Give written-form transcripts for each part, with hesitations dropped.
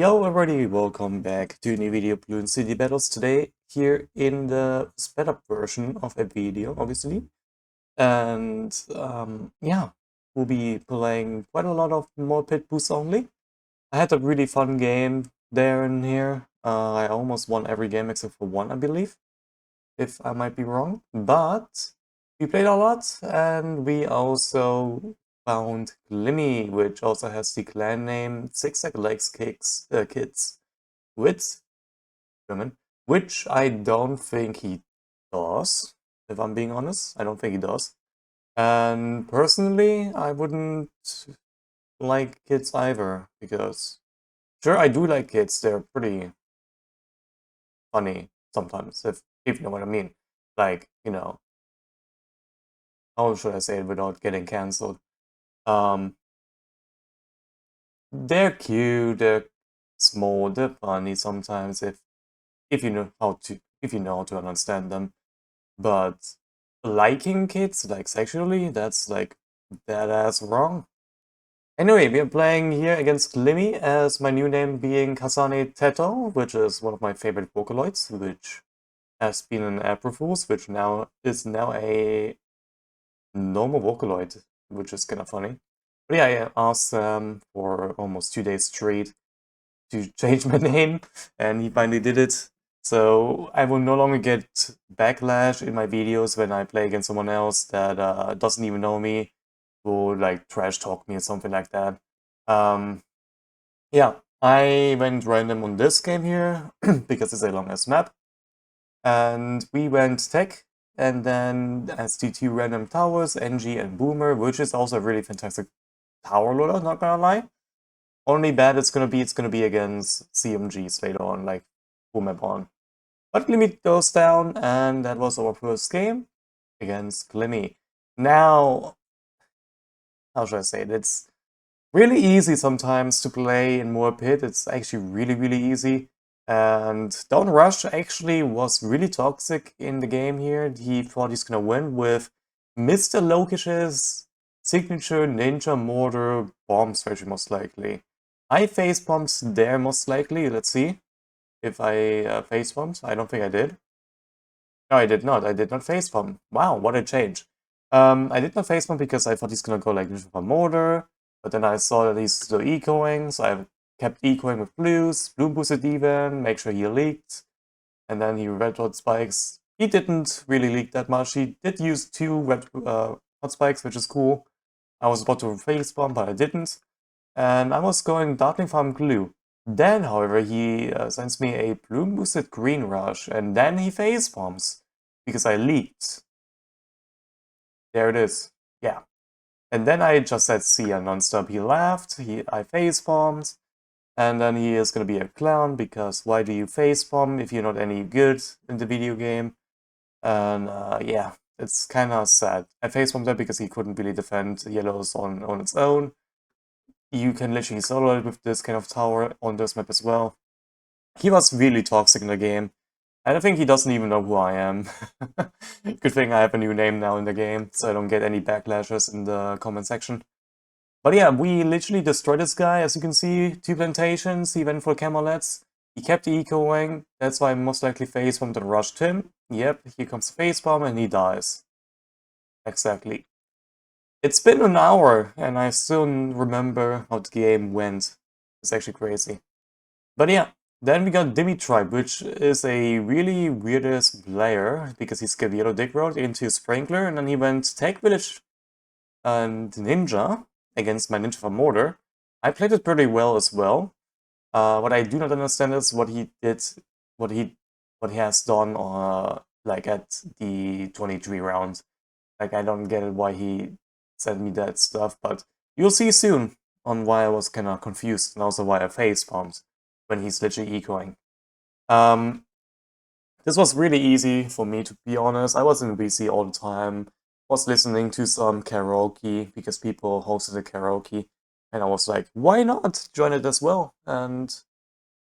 Yo everybody, welcome back to a new video of Bloons City Battles today, here in the sped up version of a video, obviously. And yeah, we'll be playing quite a lot of Moab Pit boosts only. I had a really fun game there and here. I almost won every game except for one, I believe, if I might be wrong. But we played a lot, and we also found Glimmy, which also has the clan name Zigzag Legs Kids with German, which I don't think he does, if I'm being honest. I don't think he does. And personally, I wouldn't like kids either, because sure, I do like kids. They're pretty funny sometimes, if you know what I mean. Like, how should I say it without getting cancelled? Um, they're cute, they're small, they're funny sometimes if you know how to understand them. But liking kids, like sexually, that's like dead ass wrong. Anyway, we are playing here against Glimmy, as my new name being Kasane Teto, which is one of my favorite Vocaloids, which has been an Aprofus, which is now a normal Vocaloid, which is kind of funny. But yeah, I asked for almost 2 days straight to change my name, and he finally did it. So I will no longer get backlash in my videos when I play against someone else that doesn't even know me, or like trash talk me or something like that. Yeah, I went random on this game here because it's a long-ass map, and we went tech, and then as the two random towers, Engi and Boomer, which is also a really fantastic tower loader, not gonna lie. Only bad it's gonna be against CMGs later on, like full map on. But Glimmy goes down, and that was our first game against Glimmy. Now, how should I say it? It's really easy sometimes to play in Moab Pit. It's actually really easy. And Don't Rush actually was really toxic in the game here. He thought he's gonna win with Mr. Lokish's signature ninja mortar bomb strategy, most likely. I face bombs there, most likely. Let's see if I face bombs. I don't think I did. No, I did not. I did not face bomb. Wow, what a change. I did not face bomb because I thought he's gonna go like with a mortar, but then I saw that he's still ecoing, so I kept ecoing with blues. Blue boosted even, make sure he leaked, and then he red hot spikes. He didn't really leak that much. He did use 2 red hot spikes, which is cool. I was about to face bomb, but I didn't. And I was going Dartling farm glue. Then, however, he sends me a bloom boosted green rush, and then he face bombs because I leaked. There it is. Yeah. And then I just said see ya nonstop. He laughed, I face bombed, and then he is gonna be a clown because why do you face bomb if you're not any good in the video game? And yeah, it's kinda sad. I face bombed that because he couldn't really defend yellows on its own. You can literally solo it with this kind of tower on this map as well. He was really toxic in the game. And I think he doesn't even know who I am. Good thing I have a new name now in the game, so I don't get any backlashes in the comment section. But yeah, we literally destroyed this guy, as you can see. 2 plantations, he went for camelets. He kept ecoing, that's why I most likely facebombed and rushed him. Yep, here comes facebomb and he dies. Exactly. It's been an hour, and I still remember how the game went. It's actually crazy. But yeah, then we got Dimitri, which is a really weirdest player, because he skipped Yellow Dick Road into Sprinkler, and then he went Tech Village and Ninja against my Ninja from Mortar. I played it pretty well as well. What I do not understand is what he did, what he has done like at the 23 round. Like, I don't get it why he sent me that stuff, but you'll see soon on why I was kind of confused, and also why I facepalmed when he's literally ecoing. This was really easy for me, to be honest. I was in VC all the time, was listening to some karaoke because people hosted a karaoke, and I was like, why not join it as well? And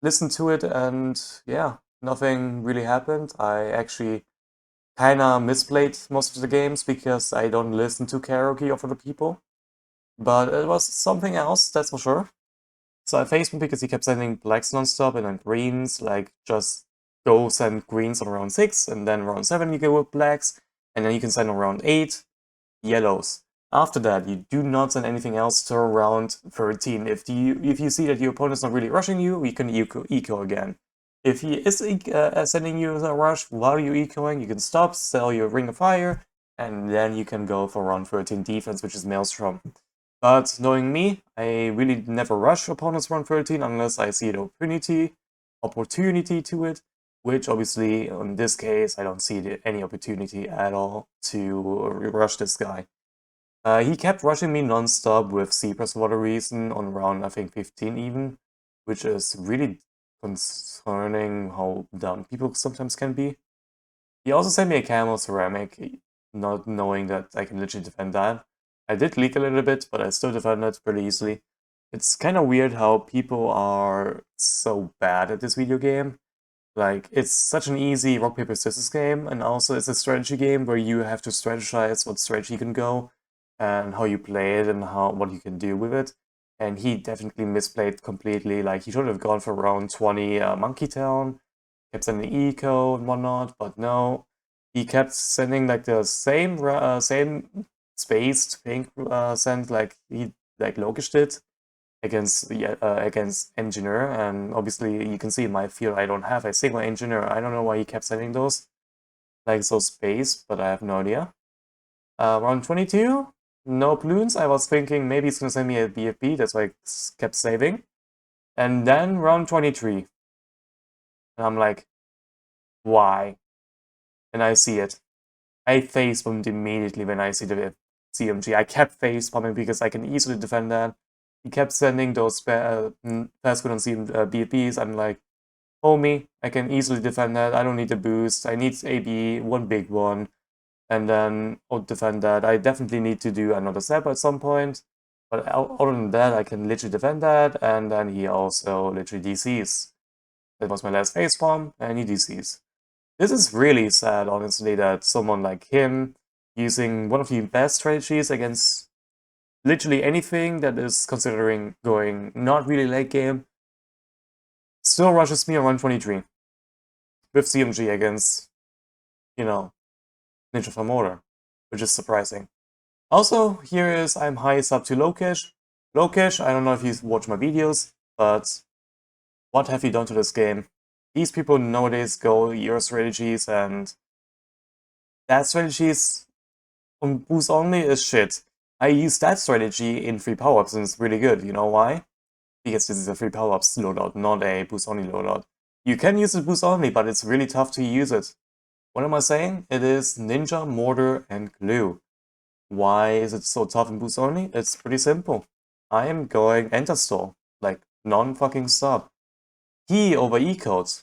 listen to it, and yeah, nothing really happened. I actually kinda misplayed most of the games because I don't listen to karaoke of other people. But it was something else, that's for sure. So I faced him because he kept sending blacks non-stop and then greens, like just go send greens on round 6, and then round 7 you go with blacks, and then you can send on round 8 yellows. After that, you do not send anything else till round 13. If you see that your opponent's not really rushing you, you can eco again. If he is sending you a rush while you're ecoing, you can stop, sell your Ring of Fire, and then you can go for round 13 defense, which is Maelstrom. But knowing me, I really never rush opponents round 13 unless I see the opportunity to it, which obviously in this case I don't see any opportunity at all to rush this guy. He kept rushing me non-stop with Zebras for whatever reason on round I think 15 even, which is really concerning how dumb people sometimes can be. He also sent me a Camel Ceramic, not knowing that I can literally defend that. I did leak a little bit, but I still defended pretty easily. It's kind of weird how people are so bad at this video game. Like, it's such an easy rock, paper, scissors game, and also it's a strategy game where you have to strategize what strategy can go, and how you play it, and what you can do with it. And he definitely misplayed completely. Like, he should have gone for round 20 Monkey Town, kept sending eco and whatnot, but no. He kept sending like the same spaced pink send like he Lokish did against Engineer, and obviously you can see in my field I don't have a single Engineer. I don't know why he kept sending those like so spaced, but I have no idea. Round 22, no Bloons. I was thinking maybe he's gonna send me a BFB, that's why I kept saving. And then round 23, and I'm like, why? And I see it. I facepalmed immediately when I see the CMG. I kept facepalming because I can easily defend that. He kept sending those fast good on BFBs. I'm like, homie, I can easily defend that. I don't need a boost. I need AB, one big one, and then I'll defend that. I definitely need to do another step at some point. But other than that, I can literally defend that, and then he also literally DCs. That was my last facepalm, and he DCs. This is really sad, honestly, that someone like him, using one of the best strategies against literally anything that is considering going not really late game, still rushes me around 23 with CMG against, you know, Ninja from Mortar, which is surprising. Also, here is I'm high sub to Lokesh. Lokesh, I don't know if you've watched my videos, but what have you done to this game? These people nowadays go your strategies, and that strategies on boost only is shit. I use that strategy in free power-ups and it's really good. You know why? Because this is a free power-ups loadout, not a boost only loadout. You can use it boost only, but it's really tough to use it. What am I saying? It is Ninja, Mortar, and Glue. Why is it so tough in boost only? It's pretty simple. I am going enter store, like non-fucking stop. He over-ecoed.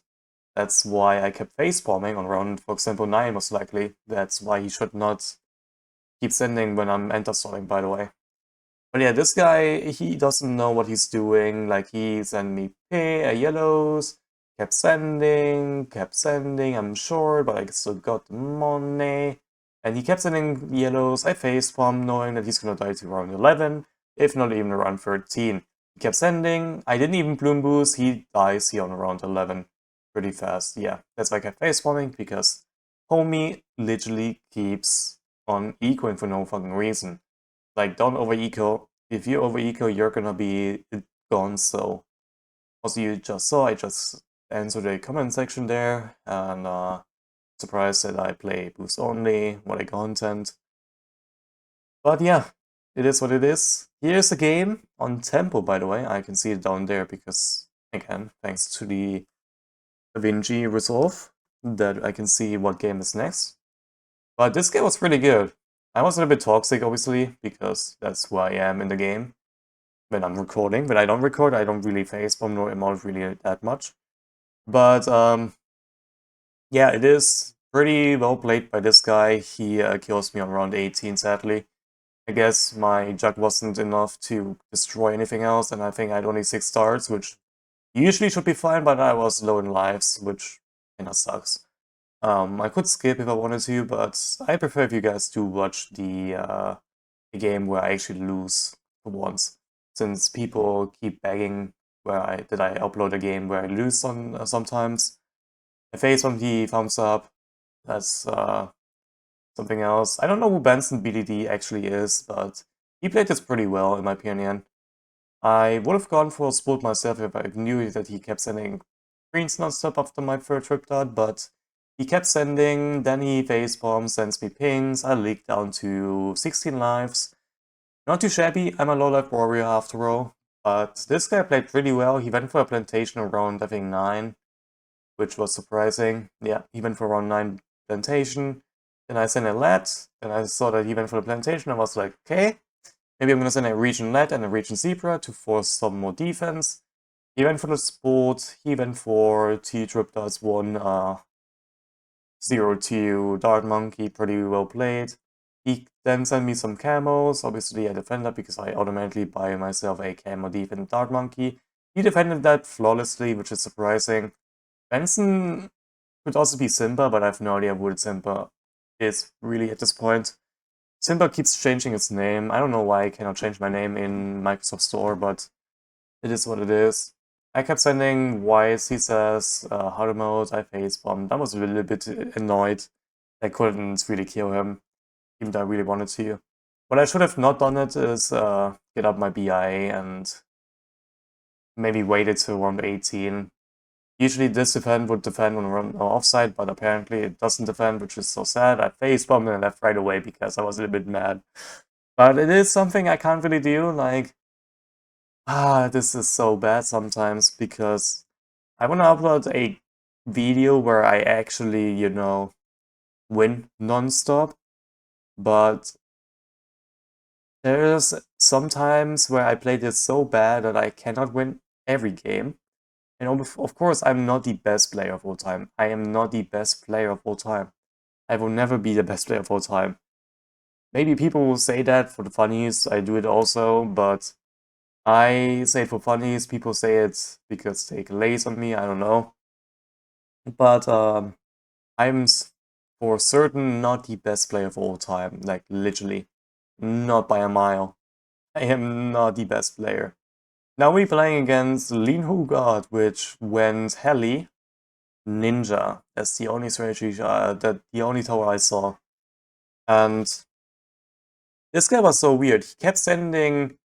That's why I kept facepalming on round, for example, 9 most likely. That's why he should not keep sending when I'm enter stalling, by the way. But yeah, this guy, he doesn't know what he's doing. Like, he sent me yellows, kept sending, I'm sure, but I still got the money. And he kept sending yellows. I facepalm knowing that he's gonna die to around 11, if not even around 13. He kept sending. I didn't even bloom boost. He dies here on around 11 pretty fast. Yeah, that's why I kept facepalming, because homie literally keeps on ecoing for no fucking reason. Like, don't over-eco. If you over-eco, you're gonna be gone, so... Also, you just saw, I just answered a comment section there, and surprised that I play boost only, what a content. But yeah, it is what it is. Here's a game on tempo, by the way. I can see it down there because, again, thanks to the Engi resolve, that I can see what game is next. But this game was really good. I was a little bit toxic, obviously, because that's who I am in the game. When I'm recording. When I don't record, I don't really facepalm nor emote really that much. But, yeah, it is pretty well played by this guy. He kills me on round 18, sadly. I guess my jug wasn't enough to destroy anything else, and I think I had only 6 stars, which usually should be fine, but I was low in lives, which kinda sucks. I could skip if I wanted to, but I prefer if you guys do watch the game where I actually lose for once, since people keep begging where I upload a game where I lose on sometimes. I face on the thumbs up. That's something else. I don't know who Benson BDD actually is, but he played this pretty well in my opinion. I would have gone for a split myself if I knew that he kept sending greens non-stop after my third trip dot, but he kept sending, then he facepalms, sends me pings, I leaked down to 16 lives. Not too shabby, I'm a low-life warrior after all, but this guy played really well. He went for a plantation around, I think, 9, which was surprising. Yeah, he went for around 9 plantation. Then I sent a let, and I saw that he went for the plantation. I was like, okay, maybe I'm gonna send a region let and a region zebra to force some more defense. He went for the sport, he went for 2 trip dots, 1 0-2 Dart Monkey, pretty well played. He then sent me some camos, obviously a defender because I automatically buy myself a camo defend Dart Monkey. He defended that flawlessly, which is surprising. Benson could also be Simba, but I have no idea what Simba is really at this point. Simba keeps changing its name. I don't know why I cannot change my name in Microsoft Store, but it is what it is. I kept sending Wise, he says, harder mode, I facepalmed. I was a little bit annoyed. I couldn't really kill him, even though I really wanted to. What I should have not done it is get up my BI and maybe waited till around 18. Usually this defend would defend when we're offside, but apparently it doesn't defend, which is so sad. I facepalmed and left right away because I was a little bit mad. But it is something I can't really do, like... this is so bad sometimes, because I want to upload a video where I actually, you know, win non-stop, but there's sometimes where I play this so bad that I cannot win every game. And of course, I'm not the best player of all time. I am not the best player of all time. I will never be the best player of all time. Maybe people will say that for the funnies, I do it also, but I say it for funnies, people say it because they glaze on me, I don't know. But I'm for certain not the best player of all time, like literally, not by a mile. I am not the best player. Now we're playing against Lean Hugard, which went Heli Ninja. That's the only strategy, the only tower I saw. And this guy was so weird. He kept sending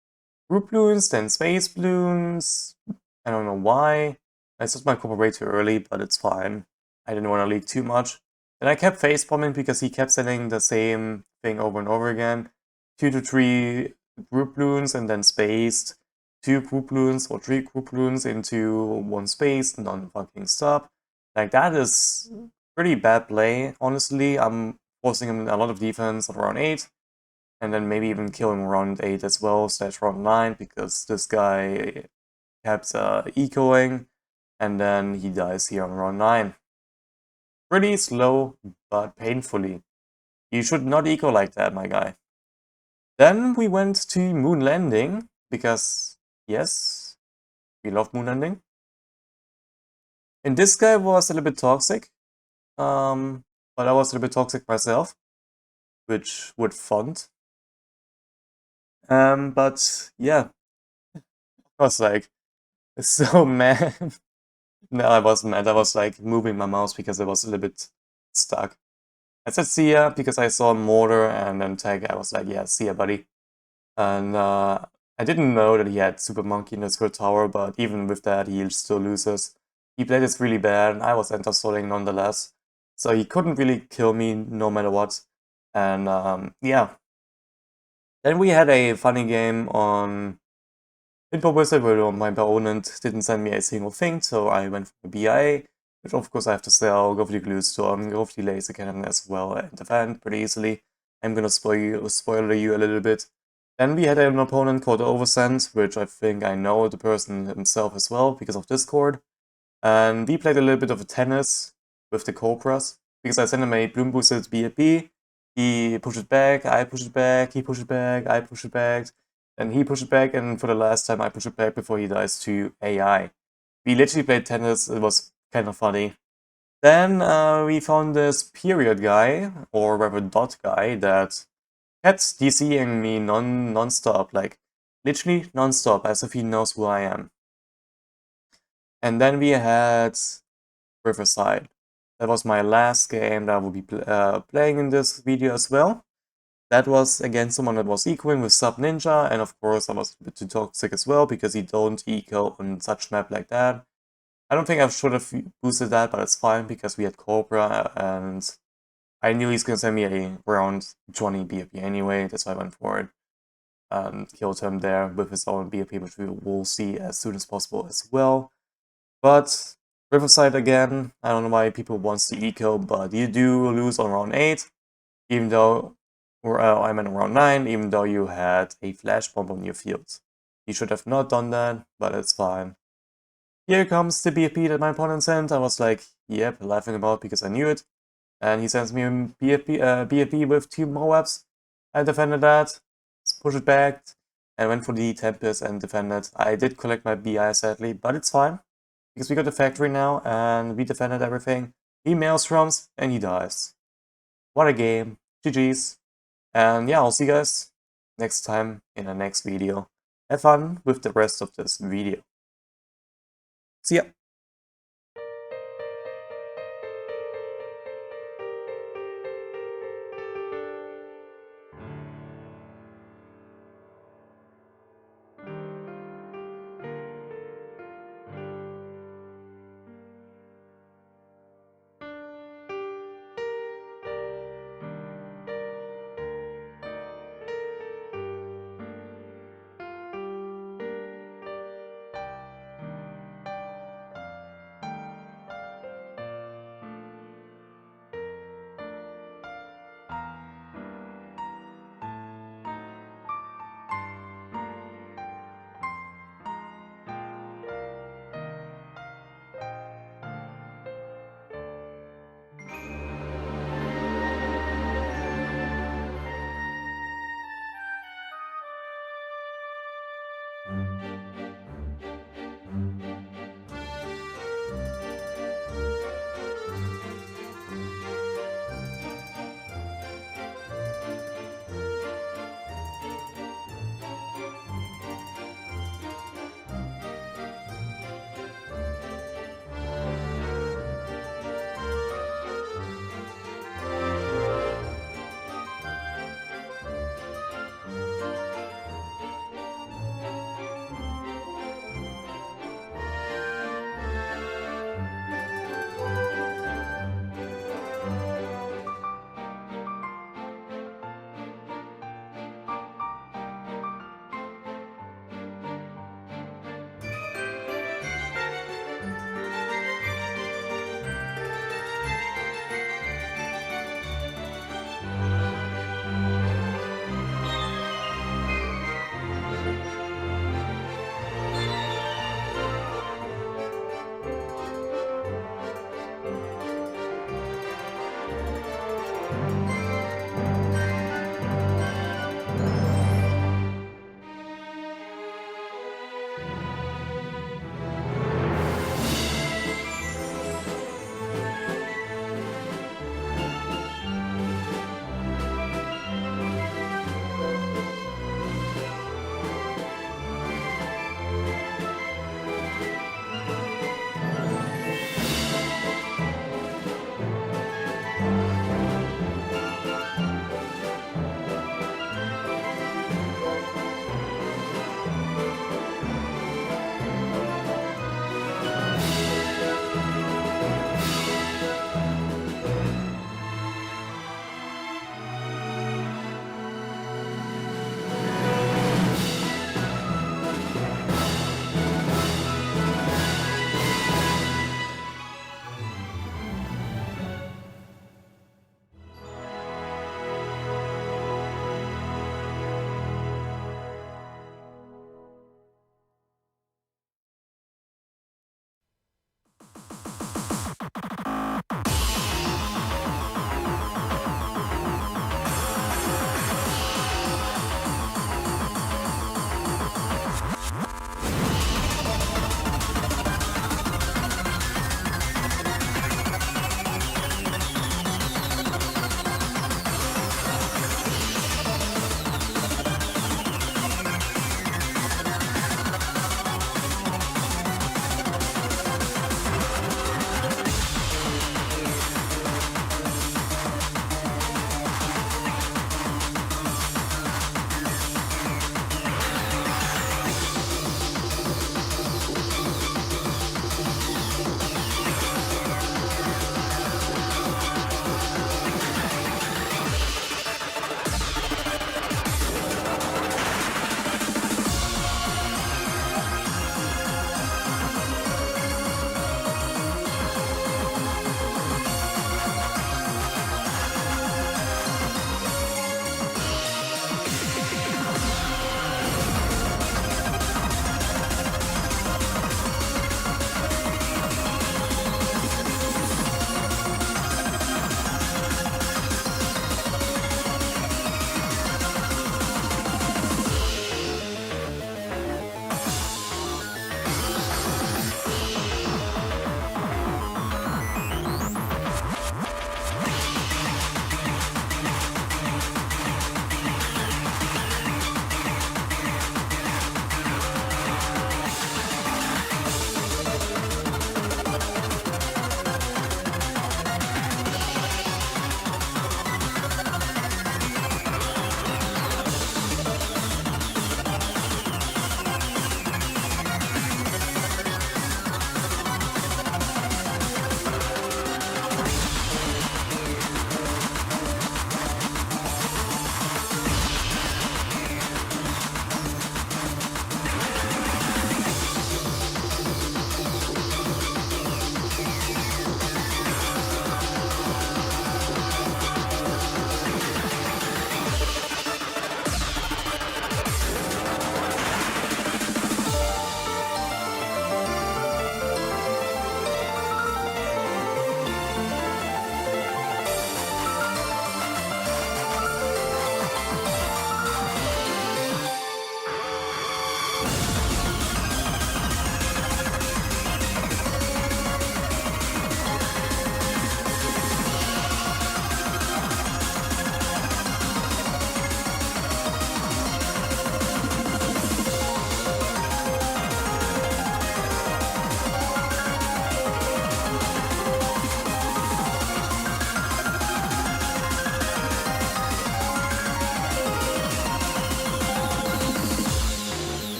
group Bloons, then space Bloons. I don't know why. I set my copper way too early, but it's fine. I didn't want to leak too much. And I kept facepalming because he kept sending the same thing over and over again. 2 to 3 group Bloons and then spaced. 2 group Bloons or 3 group Bloons into 1 space, non-fucking stop. Like, that is pretty bad play, honestly. I'm forcing him a lot of defense at around 8. And then maybe even kill him around 8 as well, / around 9, because this guy kept ecoing, and then he dies here on round 9. Pretty slow, but painfully. You should not eco like that, my guy. Then we went to moon landing, because, yes, we love moon landing. And this guy was a little bit toxic, but I was a little bit toxic myself, which would font. But yeah, I was like, so mad. No, I wasn't mad. I was like moving my mouse because I was a little bit stuck. I said see ya because I saw Mortar and then tag. I was like, yeah, see ya, buddy. And I didn't know that he had Super Monkey in his third tower, but even with that, he still loses. He played this really bad, and I was enter-stalling nonetheless. So he couldn't really kill me no matter what. And yeah. Then we had a funny game on Info Wizard where my opponent didn't send me a single thing, so I went for a BI, which of course I have to sell, go for the Glue Storm, go for the Laser Cannon as well, and defend pretty easily. I'm gonna spoiler you a little bit. Then we had an opponent called Oversend, which I think I know the person himself as well because of Discord. And we played a little bit of a tennis with the Cobras, because I sent him a Bloom Boosted BFB, he pushed it back, I push it back, he pushed it back, I push it back, and he pushed it back, and for the last time I push it back before he dies to AI. We literally played tennis, it was kind of funny. Then we found this period guy, or rather dot guy, that kept DCing me non-stop, like literally non-stop, as if he knows who I am. And then we had Riverside. That was my last game that I will be playing in this video as well. That was against someone that was ecoing with Sub Ninja, and of course I was a bit too toxic as well because he don't eco on such map like that. I don't think I should have boosted that, but it's fine because we had Cobra and I knew he's gonna send me a around 20 BFP anyway, that's why I went for it. Killed him there with his own BFP, which we will see as soon as possible as well. But Riverside again, I don't know why people want to eco, but you do lose on round 8, even though, or I'm in round 9, even though you had a flash bomb on your field. You should have not done that, but it's fine. Here comes the BFP that my opponent sent. I was like, yep, laughing about because I knew it. And he sends me a BFP with 2 Moabs. I defended that, push it back, and went for the Tempest and defended. I did collect my BI sadly, but it's fine. Because we got the factory now, and we defended everything. He maelstroms, and he dies. What a game. GG's. And yeah, I'll see you guys next time in the next video. Have fun with the rest of this video. See ya!